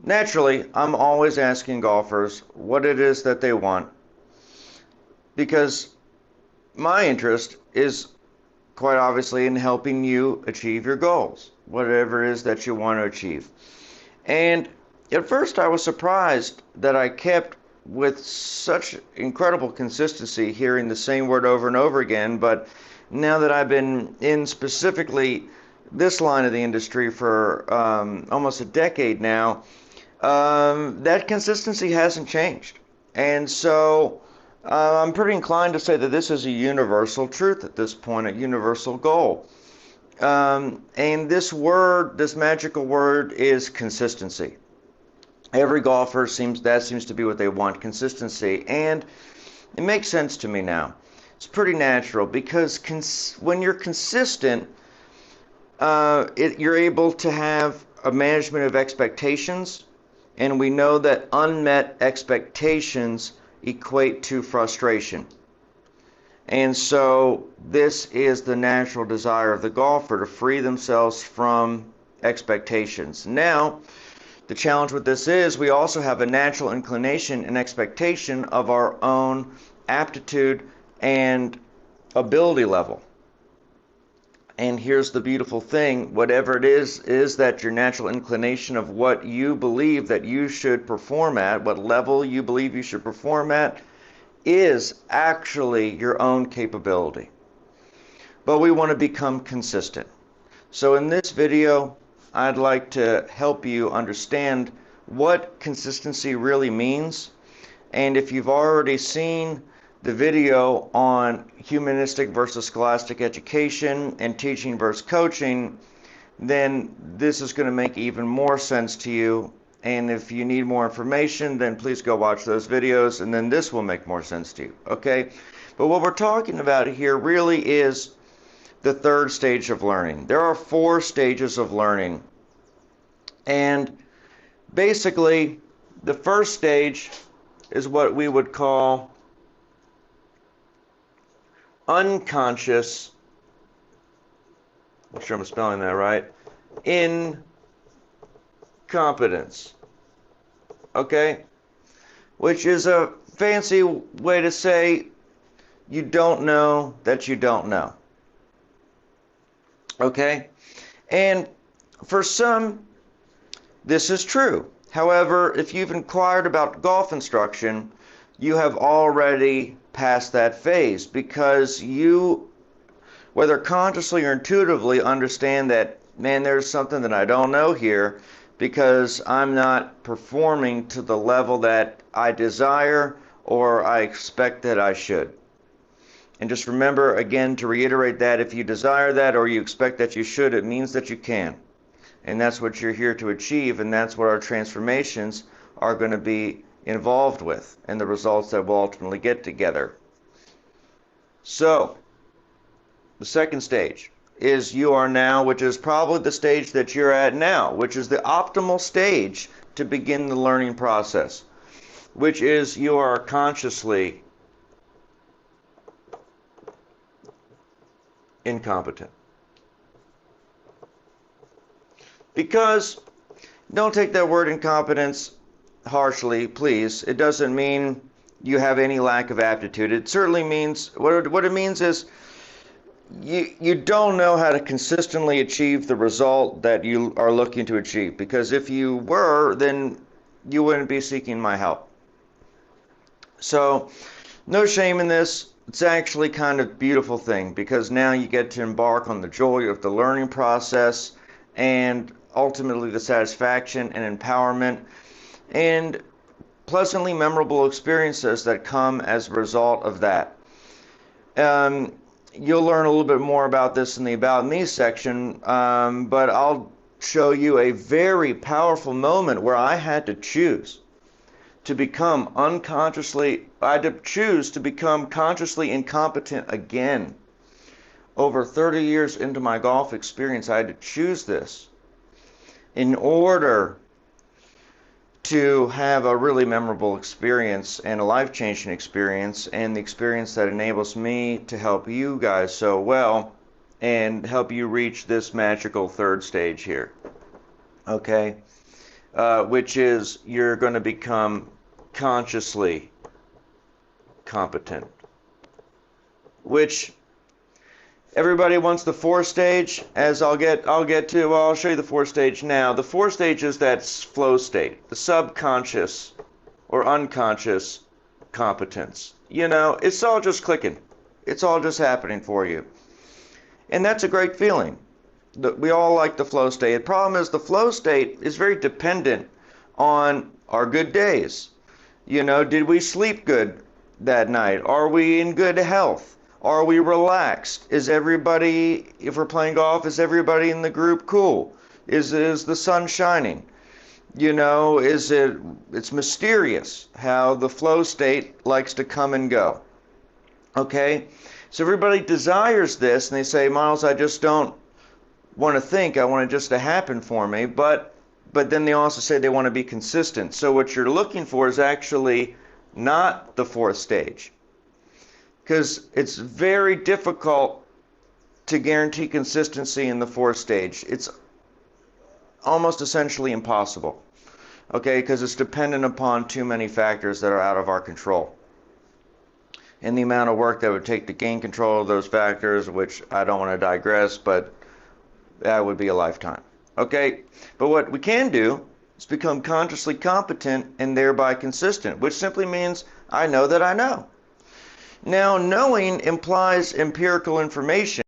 Naturally, I'm always asking golfers what it is that they want because my interest is quite obviously in helping you achieve your goals, whatever it is that you want to achieve. And at first, I was surprised that I kept with such incredible consistency hearing the same word over and over again. But now that I've been in specifically this line of the industry for almost a decade now, that consistency hasn't changed. And so I'm pretty inclined to say that this is a universal truth at this point, a universal goal. And this magical word is consistency. Every golfer seems to be what they want, consistency. And it makes sense to me now. It's pretty natural because when you're consistent, you're able to have a management of expectations, and we know that unmet expectations equate to frustration. And so this is the natural desire of the golfer to free themselves from expectations. Now, the challenge with this is we also have a natural inclination and expectation of our own aptitude and ability level. And here's the beautiful thing, whatever it is that your natural inclination of what you believe that you should perform at, what level you believe you should perform at, is actually your own capability. But we want to become consistent. So in this video, I'd like to help you understand what consistency really means. And if you've already seen the video on humanistic versus scholastic education and teaching versus coaching, then this is going to make even more sense to you. And if you need more information, then please go watch those videos, and then this will make more sense to you, okay? But what we're talking about here really is the third stage of learning. There are 4 stages of learning. And basically, the first stage is what we would call unconscious, I'm sure I'm spelling that right, incompetence, okay? Which is a fancy way to say you don't know that you don't know, okay? And for some, this is true. However, if you've inquired about golf instruction, you have already passed that phase because you, whether consciously or intuitively, understand that, man, there's something that I don't know here because I'm not performing to the level that I desire or I expect that I should. And just remember, again, to reiterate that if you desire that or you expect that you should, it means that you can. And that's what you're here to achieve, and that's what our transformations are going to be involved with and the results that we'll ultimately get together. So, the second stage is you are now, which is probably the stage that you're at now, which is the optimal stage to begin the learning process, which is you are consciously incompetent. Because, don't take that word incompetence harshly, please. It doesn't mean you have any lack of aptitude. It certainly means, what it means is you don't know how to consistently achieve the result that you are looking to achieve. Because if you were, then you wouldn't be seeking my help. So, no shame in this. It's actually kind of a beautiful thing because now you get to embark on the joy of the learning process and ultimately the satisfaction and empowerment and pleasantly memorable experiences that come as a result of that. You'll learn a little bit more about this in the About Me section, but I'll show you a very powerful moment where I had to choose to become consciously incompetent again. Over 30 years into my golf experience, I had to choose this in order to have a really memorable experience and a life-changing experience, and the experience that enables me to help you guys so well and help you reach this magical third stage here. Okay? which is you're going to become consciously competent, which everybody wants the fourth stage, as I'll get to. Well, I'll show you the fourth stage now. The fourth stage is that flow state, the subconscious or unconscious competence. You know, it's all just clicking. It's all just happening for you. And that's a great feeling. We all like the flow state. The problem is the flow state is very dependent on our good days. You know, did we sleep good that night? Are we in good health? Are we relaxed? Is everybody, if we're playing golf, is everybody in the group cool? Is the sun shining? You know, it's mysterious how the flow state likes to come and go. Okay? So everybody desires this, and they say, Myles, I just don't want to think. I want it just to happen for me. But then they also say they want to be consistent. So what you're looking for is actually not the fourth stage, because it's very difficult to guarantee consistency in the fourth stage. It's almost essentially impossible, okay, because it's dependent upon too many factors that are out of our control. And the amount of work that would take to gain control of those factors, which I don't want to digress, but that would be a lifetime. Okay? But what we can do is become consciously competent and thereby consistent, which simply means I know that I know. Now, knowing implies empirical information.